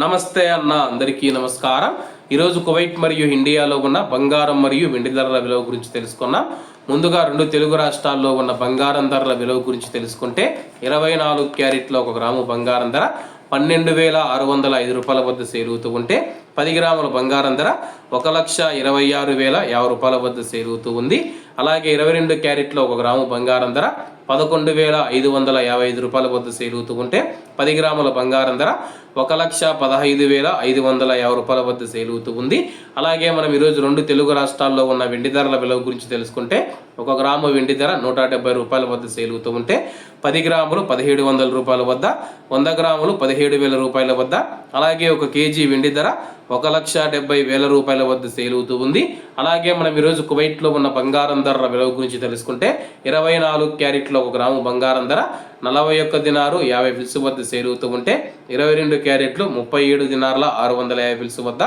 నమస్తే అన్న, అందరికీ నమస్కారం. ఈరోజు కువైట్ మరియు ఇండియాలో ఉన్న బంగారం మరియు వెండి ధరల విలువ గురించి తెలుసుకున్నాం. ముందుగా రెండు తెలుగు రాష్ట్రాల్లో ఉన్న బంగారం ధరల విలువ గురించి తెలుసుకుంటే 24 క్యారెట్లో 1 గ్రాము బంగారం ధర 12,605 రూపాయల వద్ద సేల్ ఉంటే 10 గ్రాముల బంగారం ధర 1,26,050 రూపాయల వద్ద సేల్ ఉంది. అలాగే 22 క్యారెట్లో 1 గ్రాము బంగారం ధర 11,555 రూపాయల వద్ద సేల్ ఉంటే 10 గ్రాముల బంగారం ధర 1,15,550 రూపాయల వద్ద సేల్ ఉంది. అలాగే మనం ఈరోజు రెండు తెలుగు రాష్ట్రాల్లో ఉన్న వెండి ధరల విలువ గురించి తెలుసుకుంటే 1 గ్రాము వెండి ధర 170 రూపాయల వద్ద సేల్ ఉంటే 10 గ్రాములు 1,700 రూపాయల వద్ద, 100 గ్రాములు 17,000 రూపాయల వద్ద, అలాగే 1 కేజీ వెండి ధర 1,70,000 రూపాయల వద్ద సేల్ ఉంది. అలాగే మనం ఈరోజు కువైట్లో ఉన్న బంగారం ధరల విలువ గురించి తెలుసుకుంటే 24 క్యారెట్లో 1 గ్రాము బంగారం ధర 41 దినారు 50 ఫిల్స్ వద్ద సేల్ ఉంటే 22 క్యారెట్లు 37 దినార్ల 650 ఫిల్స్ వద్ద,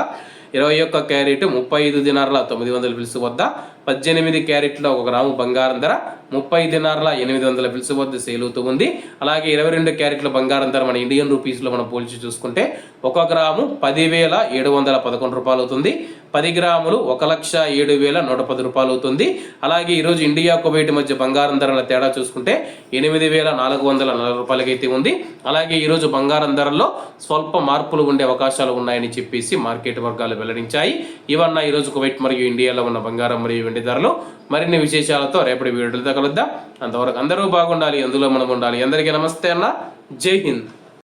21 క్యారెట్ 35 దినార్ల 900 ఫిల్స్ వద్ద, 18 క్యారెట్లో 1 గ్రాము బంగారం ధర 30 దినార్ల 800 ఫిల్స్ వద్ద సేల్ ఉంది. అలాగే 22 క్యారెట్ల బంగారం ధర మన ఇండియన్ రూపీస్లో మనం పోల్చి చూసుకుంటే 1 గ్రాము 10,711 రూపాయలు అవుతుంది. 10 గ్రాములు 1,07,110 రూపాయలు అవుతుంది. అలాగే ఈరోజు ఇండియా కువైట్ మధ్య బంగారం ధరల తేడా చూసుకుంటే 8,440 రూపాయలకైతే ఉంది. అలాగే ఈరోజు బంగారం ధరల్లో స్వల్ప మార్పులు ఉండే అవకాశాలు ఉన్నాయని చెప్పేసి మార్కెట్ వర్గాలు వెల్లడించాయి. ఇవన్న ఈరోజు కువైట్ మరియు ఇండియాలో ఉన్న బంగారం మరియు వెండి ధరలు. మరిన్ని విశేషాలతో రేపటి వీడియోలతో కలుద్దాం. అంతవరకు అందరూ బాగుండాలి, అందులో మనం ఉండాలి. అందరికీ నమస్తే అన్న, జై హింద్.